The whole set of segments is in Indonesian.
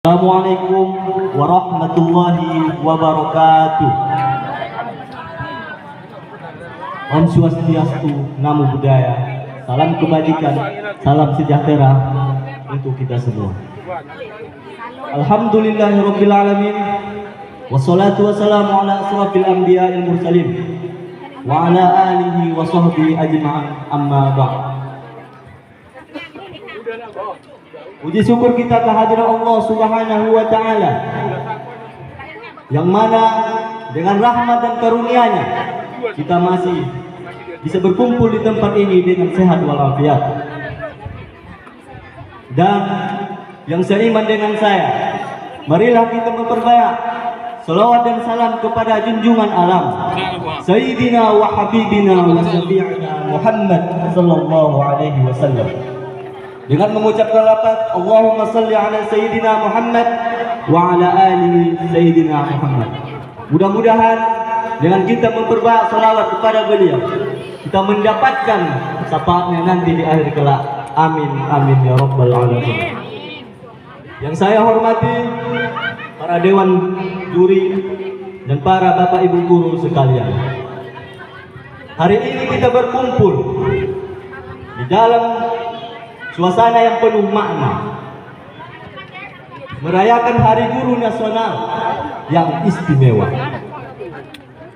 Assalamualaikum warahmatullahi wabarakatuh. Om Swastiastu, Namo Buddhaya. Salam kebajikan, salam sejahtera untuk kita semua. Alhamdulillahirabbil alamin. Wassalatu wassalamu ala asrafil anbiya'il mursalin wa ala alihi wa sahbihi ajma'in, amma ba'd. Puji syukur kita kehadiran Allah Subhanahu wa Ta'ala, yang mana dengan rahmat dan karunia-Nya kita masih bisa berkumpul di tempat ini dengan sehat walafiat. Dan yang seiman dengan saya, marilah kita memperbanyak salawat dan salam kepada junjungan alam Sayyidina wa Habibina wa Syafi'ina Muhammad sallallahu alaihi wasallam, dengan mengucapkan lafaz Allahumma salli ala Sayyidina Muhammad wa ala alihi Sayyidina Muhammad. Mudah-mudahan dengan kita memperbanyak salawat kepada beliau, kita mendapatkan syafaatnya nanti di akhir kelak. Amin amin ya rabbal alamin. Yang saya hormati para dewan juri dan para bapak ibu guru sekalian, hari ini kita berkumpul di dalam suasana yang penuh makna, merayakan Hari Guru Nasional yang istimewa.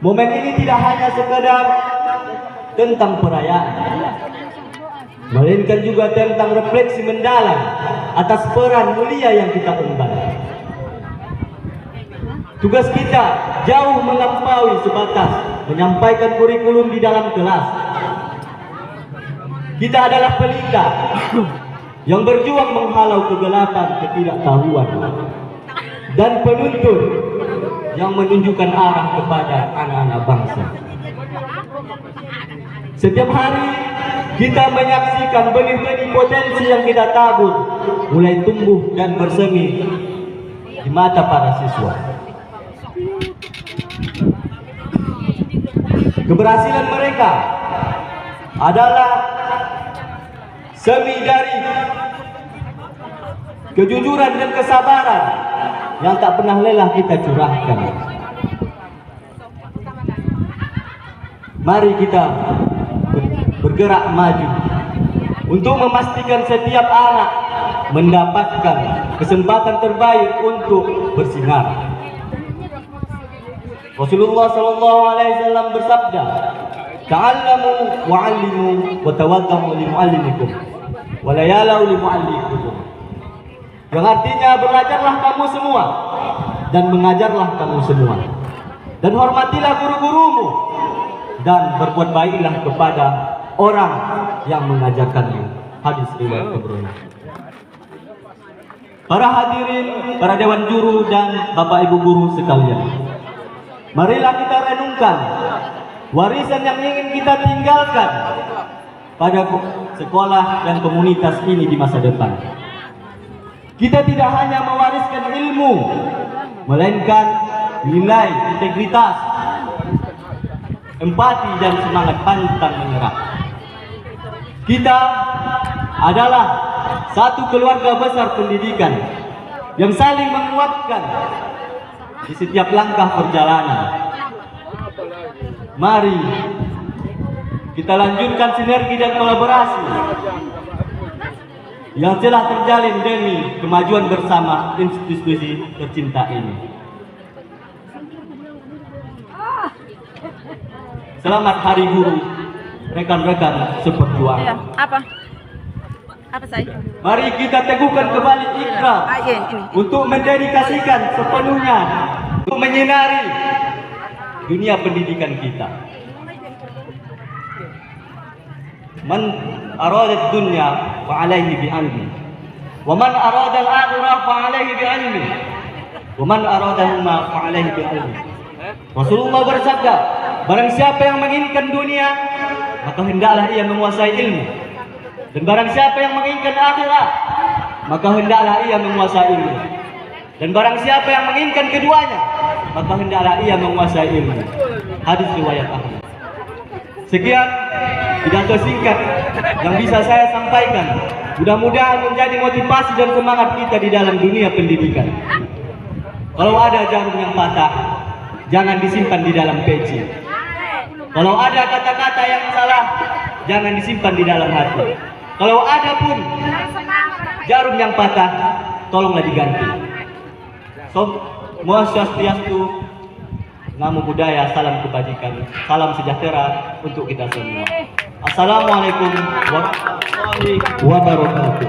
Momen ini tidak hanya sekedar tentang perayaan, melainkan juga tentang refleksi mendalam atas peran mulia yang kita emban. Tugas kita jauh melampaui sebatas menyampaikan kurikulum di dalam kelas. Kita adalah pelita yang berjuang menghalau kegelapan ketidaktahuan, dan penuntun yang menunjukkan arah kepada anak-anak bangsa. Setiap hari kita menyaksikan benih-benih potensi yang kita tabur mulai tumbuh dan bersemi di mata para siswa. Keberhasilan mereka adalah semi dari kejujuran dan kesabaran yang tak pernah lelah kita curahkan. Mari kita bergerak maju untuk memastikan setiap anak mendapatkan kesempatan terbaik untuk bersinar. Rasulullah SAW bersabda, "Ta'allamu wa'allimu wa tawaddamu li mu'allimikum wa la yalau li mu'allikum." Yang artinya, belajarlah kamu semua dan mengajarlah kamu semua, dan hormatilah guru-gurumu, dan berbuat baiklah kepada orang yang mengajarkanmu. Hadis riwayat Tabrani. Para hadirin, para dewan juru dan bapak ibu guru sekalian, marilah kita renungkan warisan yang ingin kita tinggalkan pada sekolah dan komunitas ini di masa depan. Kita tidak hanya mewariskan ilmu, melainkan nilai, integritas, empati, dan semangat pantang menyerah. Kita adalah satu keluarga besar pendidikan yang saling menguatkan di setiap langkah perjalanan. Mari kita lanjutkan sinergi dan kolaborasi yang telah terjalin demi kemajuan bersama institusi tercinta ini. Selamat Hari Guru, rekan-rekan seperjuangan. Apa saya? Mari kita teguhkan kembali ikrar untuk mendedikasikan sepenuhnya untuk menyinari dunia pendidikan kita. Man arada dunya fa alaihi bi ilmi, wa man arada al-akhirah fa alaihi bi ilmi, wa man aradahuma fa alaihi bi ilmi. Rasulullah bersabda, barang siapa yang menginginkan dunia, maka hendaklah ia menguasai ilmu, dan barang siapa yang menginginkan akhirat, maka hendaklah ia menguasai ilmu, dan barang siapa yang menginginkan keduanya, maka hendaklah ia menguasai ilmu. Hadis riwayat Ahmad. Sekian pidato singkat yang bisa saya sampaikan. Mudah-mudahan menjadi motivasi dan semangat kita di dalam dunia pendidikan. Kalau ada jarum yang patah, jangan disimpan di dalam peci. Kalau ada kata-kata yang salah, jangan disimpan di dalam hati. Kalau ada pun jarum yang patah, tolonglah diganti. Swastiastu, Namo Buddhaya, salam kebajikan, salam sejahtera untuk kita semua. Assalamualaikum warahmatullahi wabarakatuh.